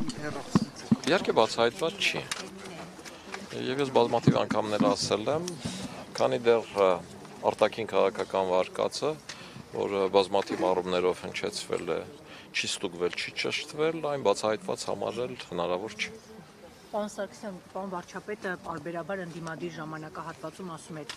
Իհարկե բացահայտված չի։ Եվ ես բազմաթիվ անգամներ ասել եմ, քանի դեռ արտաքին քաղաքական վարկածը, որ բազմաթիվ առումներով հնչեցվել է, չի ստուգվել, չի ճշտվել, այն բացահայտված համարել հնարավոր չի։ Պարոն Սարգսյան, պարոն վարչապետը պարբերաբար ընդդիմադիր ժամանակահատվածում ասում էր,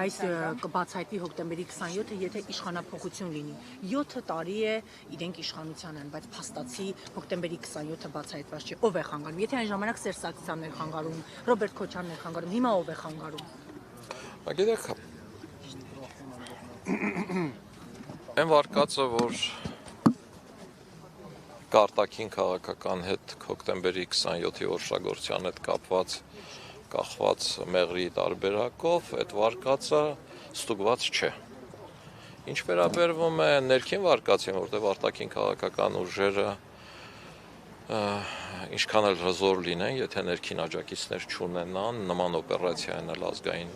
այս կբացահայտվի հոկտեմբերի 27-ը, եթե իշխանափոխություն լինի։ 7 տարի է իրենք իշխանության են, բայց փաստացի հոկտեմբերի 27-ը բացահայտված չէ։ Ով է խանգարում։ Եթե այն ժամանակ Սերժ Սարգսյանն էր խանգարում, Ռոբերտ Քոչարյանն էր խանգարում, հիմա ով է խանգարում։ Գիտեք, այն վարկածը, որ արտաքին քաղաքական հետ հոկտեմբերի 27-ի օժտագործության հետ կախված մեղրի տարբերակով, այդ վարկածը ստուգված չէ։ Ինչ վերաբերվում է ներքին վարկածին, որտեղ արտաքին քաղաքական ուժերը ինչքան էլ հզոր լինեն, եթե ներքին աջակիցներ չունենան, նման օպերացիա անել ազգային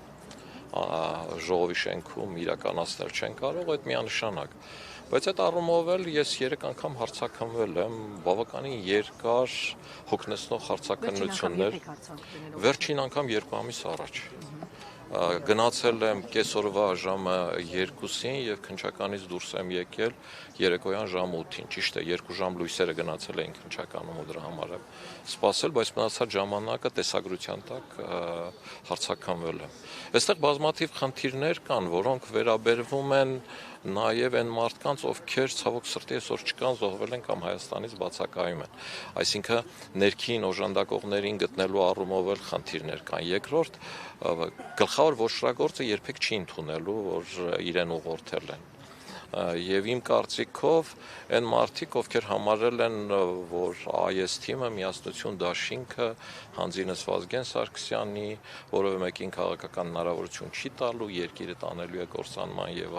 ժողովի շենքում իրականացնել չեն կարող, այդ միանշանակ։ Բայց այդ առումով էլ ես 3 անգամ հարցաքննվել եմ, բավականին երկար հոգնեցնող հարցաքննություններ, վերջին անգամ 2 ամիս առաջ։ Գնացել եմ կեսօրվա ժամը 2-ին և քննչականից դուրս եմ եկել երեկոյան ժամ 8-ին, ճիշտ է 2 ժամ լույսերը գնացել էին քննչականում ու դրա համար եմ սպասել, բայց մնացած ժամանակը տեսագրության տակ հարցաքննվել եմ։ Այստեղ բազմաթիվ խնդիրներ կան, որոնք վերաբերվում են նաև այն մարդկանց, ովքեր ցավոք սրտի այսօր չկան, զոհվել են կամ Հայաստանից բացակայում են։ Այսինքն ներքին օժանդակողներին գտնելու առումով էլ խնդիրներ կան։ Երկրորդ, գլխավոր ոչռագործը երբեք չի ընդունելու, որ իրեն ուղղորդել են։ Եվ իմ կարծիքով այն մարդիկ, ովքեր համարել են, որ այս թիմը միասնություն դաշինքը հանձինս Վազգեն Սարգսյանի, որևէ մեկին քաղաքական հնարավորություն չի տալու, երկիրը տանելու է կործանման եւ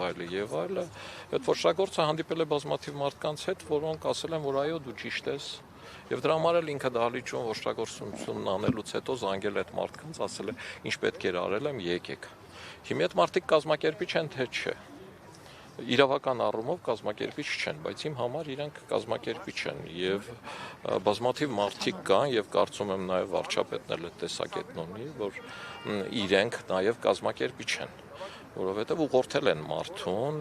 այլը, այդ ոչռագործը հանդիպել է բազմաթիվ մարդկանց հետ, որոնք ասել են, որ այո, դու ճիշտ ես, եւ դրա համար էլ ինքը դահլիճում ոչռագործությունն անելուց հետո զանգել է այդ մարդկանց, ասել է, ինչ պետք էր արել եմ, եկեք։ Հիմա այդ մարդիկ կազմակերպիչ են, թե չէ։ Իրավական առումով կազմակերպիչ չեն, բայց իմ համար իրենք կազմակերպիչ են եւ բազմաթիվ մարդիկ կան եւ կարծում եմ նաեւ վարչապետն էլ այդ տեսակետն ունի, որ իրենք նաեւ կազմակերպիչ են, որովհետեւ ուղղորդել են մարդուն,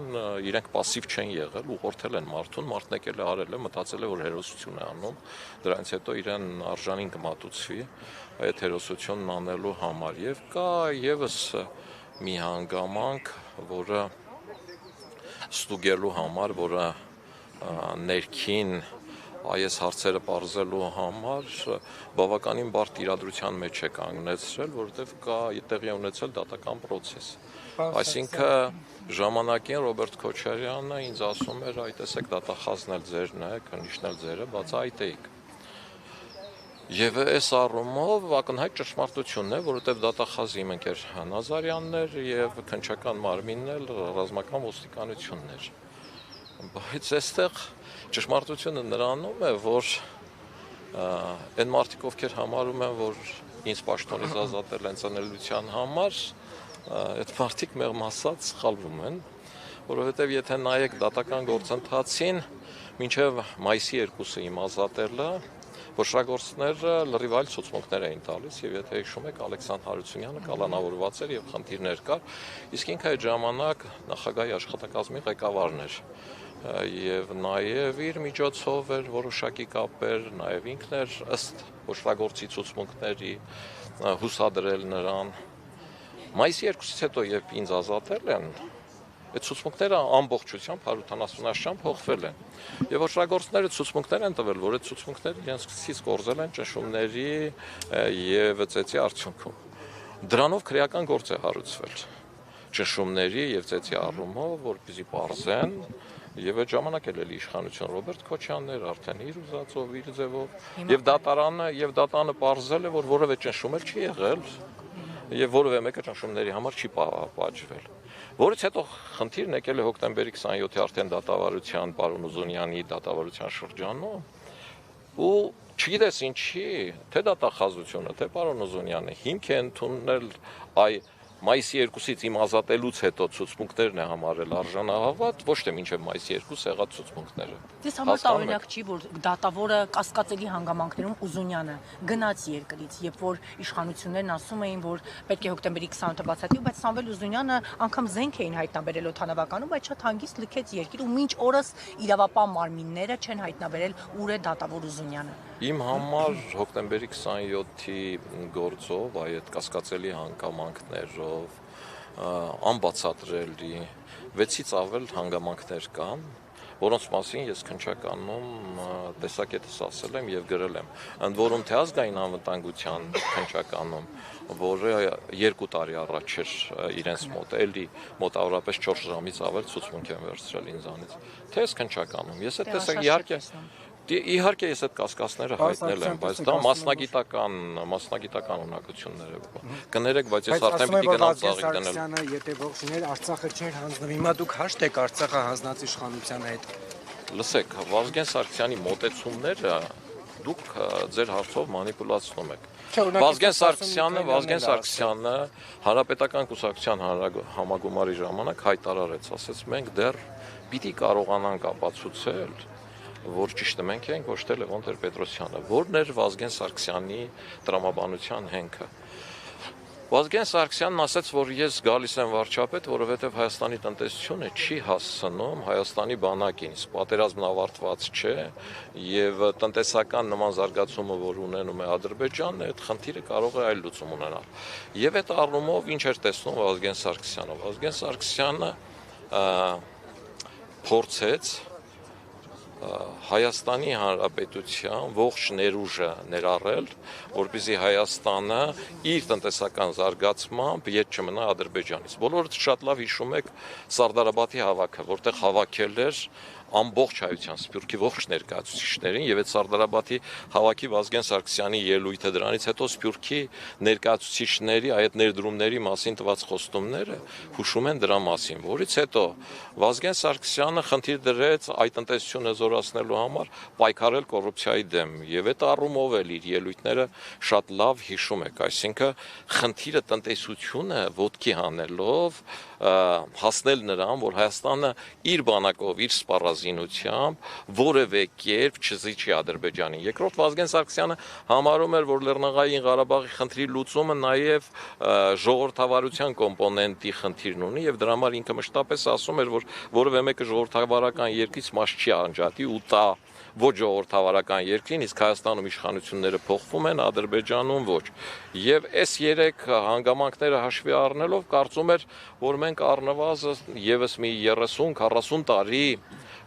իրենք пассив չեն եղել, ուղղորդել են մարդուն, մարդն եկել է արել է, մտածել է որ հերոսություն է անում, դրանից հետո իրեն արժանին կմատուցվի այդ հերոսությունն անելու համար եւ կա եւս մի հանգամանք, որը ստուգելու համար, որը ներքին այս հարցերը պարզելու համար բավականին բարդ իրադրության մեջ է կանգնեցրել, որովհետև կա տեղի ունեցել դատական պրոցես։ Այսինքն ժամանակին Ռոբերտ Քոչարյանը ինձ ասում էր, այ տեսեք դատախազն էլ ձերն է, քննիչն էլ ձերը, բացահայտեիք։ Եվ այս առումով ակնհայտ ճշմարտությունն է, որովհետև դատախազը իմ ընկեր Նազարյանն էր եւ քննչական մարմինն էլ ռազմական ոստիկանությունն էր։ Բայց այստեղ ճշմարտությունը նրանում է, որ այն մարդիկ, ովքեր համարում են, որ ինձ պաշտոնից ազատել են ծնելիության համար, այդ մարդիկ մեղմ ասած սխալվում են, որովհետև եթե նայեք դատական գործընթացին, մինչև մայիսի 2-ը իմ ազատելը ոչռագործները լրիվ այլ ցուցմունքներ էին տալիս եւ եթե հիշում եք Ալեքսանդր Հարությունյանը կալանավորված էր եւ խնդիրներ կար, իսկ ինքը այդ ժամանակ նախագահի աշխատակազմի ղեկավարն էր եւ նաեւ իր միջոցով էր որոշակի կապեր, նաեւ ինքն էր ըստ ոչռագործի ցուցմունքների հուսադրել նրան։ Մայիսի 2-ից հետո երբ ինձ ազատել են, այդ ցուցմունքները ամբողջությամբ 170-աշճան փոխվել են։ Եվ ոչռագործները ցուցմունքներ են տվել, որ այդ ցուցմունքները իրենց սկսից կորզել են ճնշումների եւ ծեծի արդյունքում։ Դրանով քրեական գործ է հարուցվել ճնշումների եւ ծեծի առումով, որպեսզի պարզեն եւ այդ ժամանակ էլ իշխանություն Ռոբերտ Քոչյանն էր, արդեն իր ուզածով, իր ձևով եւ դատարանը պարզել է, որ որևէ ճնշում էլ չի եղել եւ որևէ մեկը ճնշումների համար չի պատժվել։ Որից հետո խնդիրն եկել է հոկտեմբերի 27-ի արդեն դատավարության պարոն Ուզունյանի դատավարության շրջանում ու չգիտես ինչի, թե դատախազությունը, թե պարոն Ուզունյանը հիմք է ընդունել մայիսի 2-ից իմ ազատելուց հետո ցուցմունքներն է համարել արժանահավատ, ոչ թե մինչև մայիսի 2 եղած ցուցմունքները։ Դες համար տարօրինակ չի, որ դատավորը կասկածելի հանգամանքներում Ուզունյանը գնաց երկրից, երբ որ իշխանություններն ասում էին, որ պետք է հոկտեմբերի 20-ը բացատրի, բայց Սամվել Ուզունյանը անգամ զենք էին հայտնաբերել օդանավականում, բայց շատ հանգիստ լքեց երկիր ու մինչ օրս իրավապահ մարմինները չեն հայտնաբերել ուր է դատավոր Ուզունյանը։ Իմ համար հոկտեմբերի 27-ի գործով, այդ կասկածելի հանգամանքներով, անբացատրելի 6-ից ավել հանգամանքներ կան, որոնց մասին ես քննչականում տեսակետս ասել եմ եւ գրել եմ։ Ընդ որում թե ազգային անվտանգության քննչականում, որը 2 տարի առաջ էր իրենց մոտ, էլի մոտավորապես 4 ժամից ավել ցուցմունք են վերցրել ինձանից։ Թե ես քննչականում, ես այդ տեսակ իհարկե ես այդ կասկածները հայտնել եմ, բայց դա մասնագիտական ունակություններ է։ Կներեք, բայց ես արդեն պիտի գնամ ծաղիկ դնել։ Եթե ողջուներ Արցախը չէր հանձնվում, հիմա դուք հաշտ եք Արցախը հանձնած իշխանության հետ։ Լսեք, Վազգեն Սարգսյանի մոտեցումները դուք ձեր հարցով մանիպուլացնում եք։ Վազգեն Սարգսյանը Հանրապետական կուսակցության համագումարի ժամանակ հայտարարեց, ասեց մենք դեռ պիտի կարողանանք ապացուցել, որ ճիշտը մենք ենք, ոչ թե Լևոն Տեր-Պետրոսյանը, որն էր Վազգեն Սարգսյանի տրամաբանության հենքը։ Վազգեն Սարգսյանն ասաց, որ ես գալիս եմ վարչապետ, որովհետև Հայաստանի տնտեսությունը չի հասցնում Հայաստանի բանակին, պատերազմն ավարտված չէ, եւ տնտեսական նման զարգացումը, որ ունենում է Ադրբեջանն, այդ խնդիրը կարող է այլ լուծում ունենալ։ Եվ այդ առումով ինչ էր տեսնում Վազգեն Սարգսյանը։ Վազգեն Սարգսյանը փորձեց Հայաստանի Հանրապետության ողջ ներուժը ներառել, որպեսզի Հայաստանը իր տնտեսական զարգացմամբ ետ չմնա Ադրբեջանից։ Բոլորդ շատ լավ հիշում եք Սարդարաբադի հավաքը, որտեղ հավաքել էր ամբողջ հայության սփյուռքի ողջ ներկայացուցիչներին եւ այդ Սարդարաբադի հավաքի Վազգեն Սարգսյանի ելույթը դրանից հետո սփյուռքի ներկայացուցիչների այդ ներդրումների մասին տված խոստումները հուշում են դրա մասին, որից հետո Վազգեն Սարգսյանը խնդիր դրեց այդ տնտեսությունը զորացնելու համար պայքարել կոռուպցիայի դեմ եւ այդ առումով էլ իր ելույթները շատ լավ հիշում եք, այսինքն խնդիրը տնտեսությունը ոտքի հանելով հասնել նրան, որ Հայաստանը իր բանակով, իր սպառազինությամբ որևէ կերպ չզիջի Ադրբեջանին։ Երկրորդ Վազգեն Սարգսյանը համարում էր, որ Լեռնային Ղարաբաղի խնդրի լուծումը նաև ժողովրդավարության կոմպոնենտի խնդիրն ունի եւ դրա համար ինքը մշտապես ասում էր, որ որևէ մեկը ժողովրդավարական երկրից մաս չի անջատի ու տա ոչ ժողովրդավարական երկրին, իսկ Հայաստանում իշխանությունները փոխվում են, Ադրբեջանում ոչ։ Եվ այս 3 հանգամանքները հաշվի առնելով կարծում էր, որ մենք առնվազն եւս մի 30-40 տարի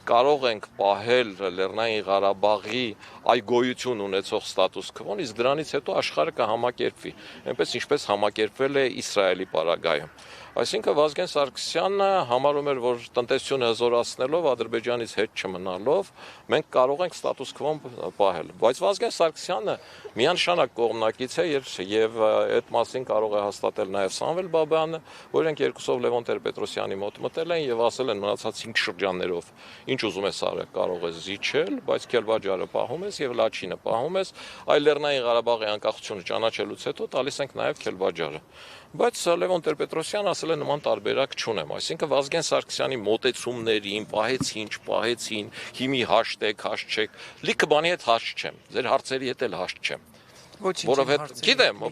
կարող ենք պահել Լեռնային Ղարաբաղի այ գոյություն ունեցող ստատուս քվոն, իսկ դրանից հետո աշխարհը կհամակերպվի, այնպես ինչպես համակերպվել է Իսրայելի պարագայում։ Այսինքն Վազգեն Սարգսյանը համարում էր, որ տնտեսությունը հզորացնելով, Ադրբեջանից հետ չմնալով, մենք կարող ենք ստատուս քվոն պահել։ Բայց Վազգեն Սարգսյանը միանշանակ կողմնակից է եւ այդ մասին կարող է հաստատել նաեւ Սամվել Բաբայանը, որ իրենք երկուսով Լևոն Տեր-Պետրոսյանի մոտ մտել են եւ ասել են մնացած 5 շրջաններով ինչ ուզում ես արել, կարող ես զիջել, բայց Քելբաջարը պահում ես եւ Լաչինը պահում ես, այլ Լեռնային Ղարաբաղի անկախությունը ճանաչելուց հետո տալիս ենք նաեւ Քելբաջարը։ Բայց Լևոն Տեր-Պետրոսյանը ասել է նման տարբերակ չունեմ, այսինքն Վազգեն Սարգսյանի մոտեցումներին պահեցին, չպահեցին, հիմի հաշտեք, հաշտչեք, լիքը բանի հետ հաշտ չեմ, ձեր հարցերի հետ էլ հաշտ չեմ։ Որովհետեւ գիտեմ,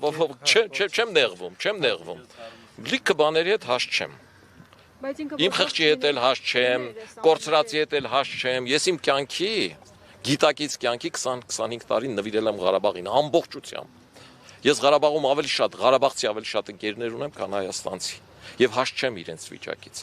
չեմ նեղվում, լիքը բաների հետ հաշտ չեմ։ Իմ խղճի հետ էլ հաշտ չեմ, կորցրածի հետ էլ հաշտ չեմ, ես իմ կյանքի, գիտակից կյանքի 20-25 տարին նվիրել եմ Ղարաբաղին, ամբողջությամբ։ Ես Ղարաբաղում Ղարաբաղցի ավելի շատ ընկերներ ունեմ, քան հայաստանցի, եւ հաշտ չեմ իրենց վիճակից։